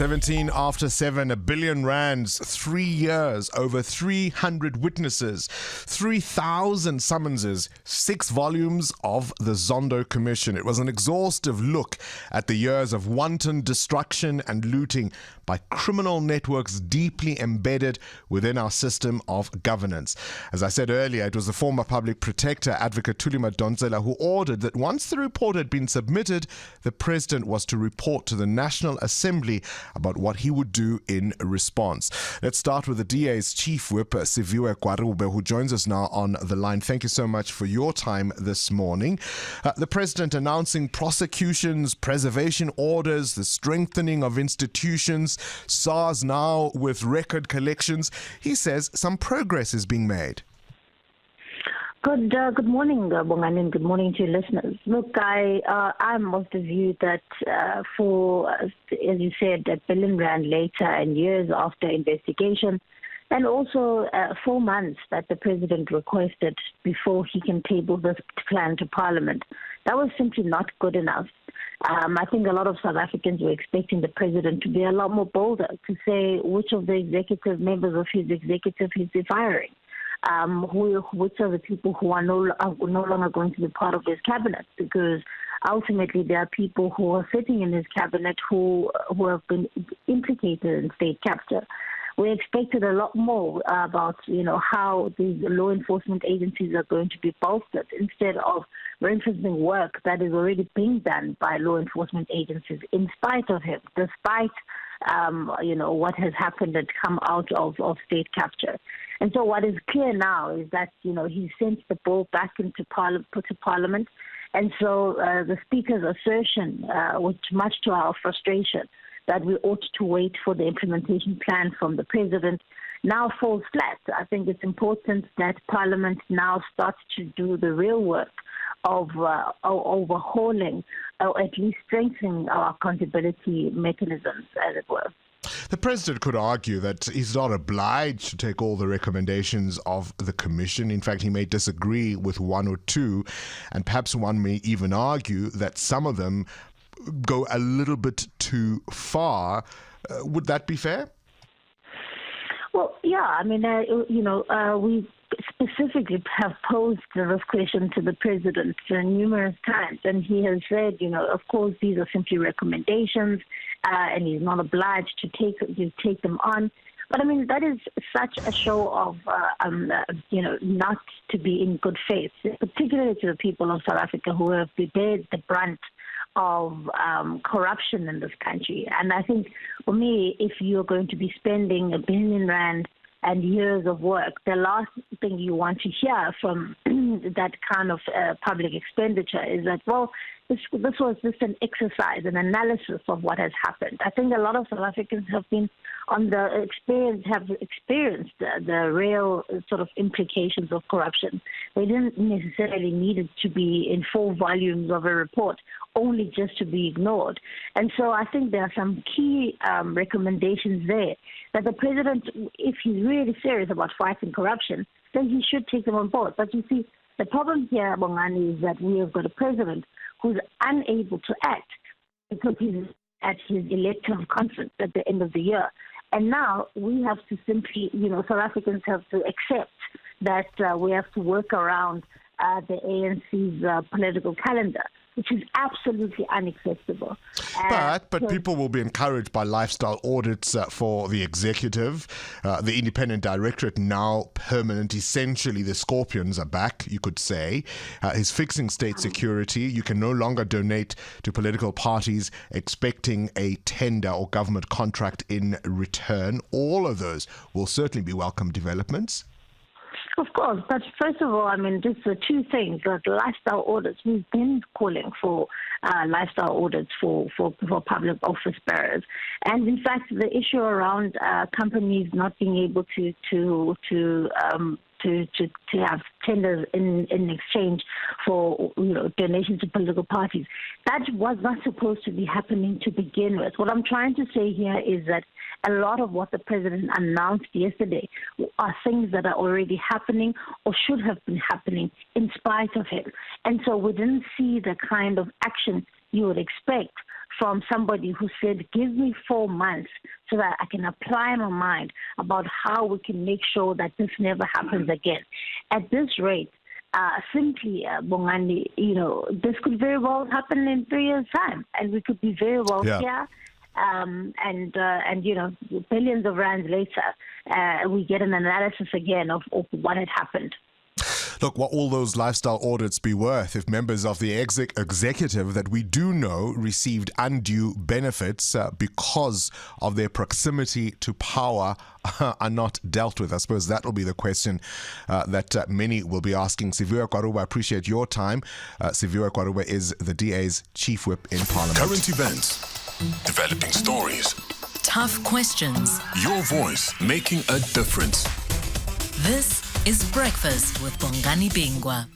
17 after 7, R1 billion, 3 years, over 300 witnesses, 3,000 summonses, 6 volumes of the Zondo Commission. It was an exhaustive look at the years of wanton destruction and looting by criminal networks deeply embedded within our system of governance. As I said earlier, it was the former public protector, Advocate Thulima Donsela, who ordered that once the report had been submitted, the president was to report to the National Assembly about what he would do in response. Let's start with the DA's Chief Whip, Siviwe Gwarube, who joins us now on the line. Thank you so much for your time this morning. The president announcing prosecutions, preservation orders, the strengthening of institutions, SARS now with record collections. He says some progress is being made. Good morning, Bongani, and good morning to your listeners. Look, I'm of the view that for, as you said, R1 billion later and years after investigation, and also 4 months that the president requested before he can table this plan to Parliament, that was simply not good enough. I think a lot of South Africans were expecting the president to be a lot more bolder, to say which of the executive members of his executive he's firing. Which are the people who are no longer going to be part of his cabinet, because ultimately there are people who are sitting in his cabinet who have been implicated in state capture. We expected a lot more about, how these law enforcement agencies are going to be bolstered instead of reinforcing work that is already being done by law enforcement agencies in spite of him, despite what has happened and come out of state capture. And so what is clear now is that, he sent the ball back into Parliament. And so the Speaker's assertion, which much to our frustration, that we ought to wait for the implementation plan from the president, now falls flat. I think it's important that Parliament now starts to do the real work of overhauling or at least strengthening our accountability mechanisms, as it were. The president could argue that he's not obliged to take all the recommendations of the commission. In fact, he may disagree with one or two, and perhaps one may even argue that some of them go a little bit too far. Would that be fair? Well, yeah. I mean, we specifically have posed this question to the president numerous times, and he has said, of course, these are simply recommendations, and he's not obliged to take them on. But I mean, that is such a show of, not to be in good faith, particularly to the people of South Africa who have beared the brunt of corruption in this country. And I think, for me, if you're going to be spending R1 billion and years of work, the last thing you want to hear from that kind of public expenditure is that, well, this was just an exercise, an analysis of what has happened. I think a lot of South Africans have experienced the real sort of implications of corruption. They didn't necessarily need it to be in 4 volumes of a report, only just to be ignored. And so I think there are some key recommendations there that the president, if he's really serious about fighting corruption, then he should take them on board. But you see, the problem here, Bongani, is that we have got a president who's unable to act because he's at his electoral conference at the end of the year. And now we have to simply, South Africans have to accept that we have to work around the ANC's political calendar, which is absolutely unacceptable. But people will be encouraged by lifestyle audits for the executive. The independent directorate now permanent. Essentially, the scorpions are back, you could say. He's fixing state security. You can no longer donate to political parties expecting a tender or government contract in return. All of those will certainly be welcome developments. Of course, but first of all, I mean, just the 2 things, like lifestyle audits. We've been calling for lifestyle audits for public office bearers. And in fact, the issue around companies not being able to have tenders in exchange for donations to political parties, that was not supposed to be happening to begin with. What I'm trying to say here is that a lot of what the president announced yesterday are things that are already happening or should have been happening in spite of him. And so we didn't see the kind of action you would expect from somebody who said, give me 4 months so that I can apply my mind about how we can make sure that this never happens again. At this rate, simply, Bongani, this could very well happen in 3 years' time, and we could be very well here. And billions of rands later, we get an analysis again of what had happened. Look, what will those lifestyle audits be worth if members of the executive that we do know received undue benefits because of their proximity to power are not dealt with? I suppose that will be the question that many will be asking. Siviwe Kwaruba, I appreciate your time. Siviwe Kwaruba is the DA's chief whip in Parliament. Current events, developing stories, tough questions. Your voice making a difference. This is Breakfast with Bongani Bingwa.